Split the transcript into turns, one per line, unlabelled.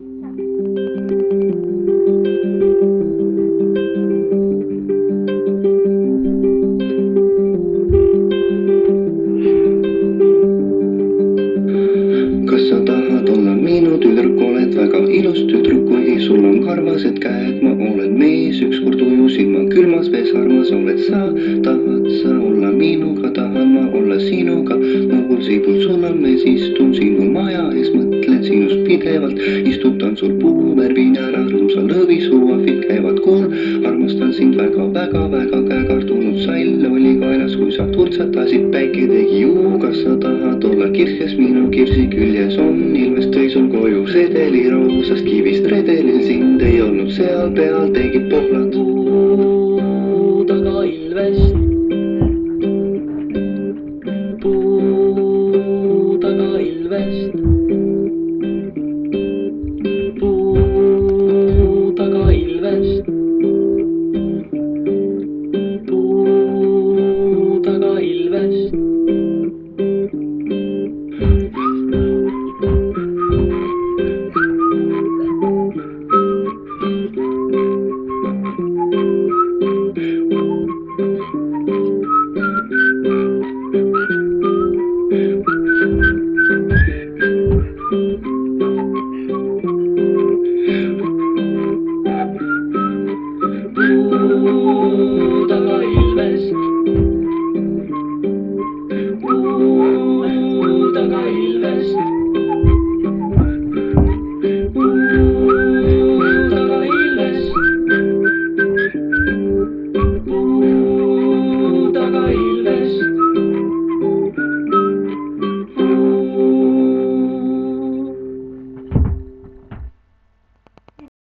Kas sa tahad olla minu tüdruk, oled väga ilus tüdruk, kuigi sul on karvased käed. Ma olen mees, ükskord ujusin ma külmas vees, armas oled sa. Tahad sa olla minuga, tahan ma olla sinuga. Muhul sibul sul on mees, istun sinu maja ees, mõtlen sinust pidevalt. Istutan sul puuvärvin ära, rõõmsa lõvisuafid käivad kuul. Armastan sind väga, käekardunud sall oli kaelas, kui sa turtsatasid, päike tegi juu. Kas sa tahad olla kirses minu kirsi küljes on, ilmest tõi sul koju sedeli roosast kivist redelil, sind ei olnud seal peal, tegid pohlad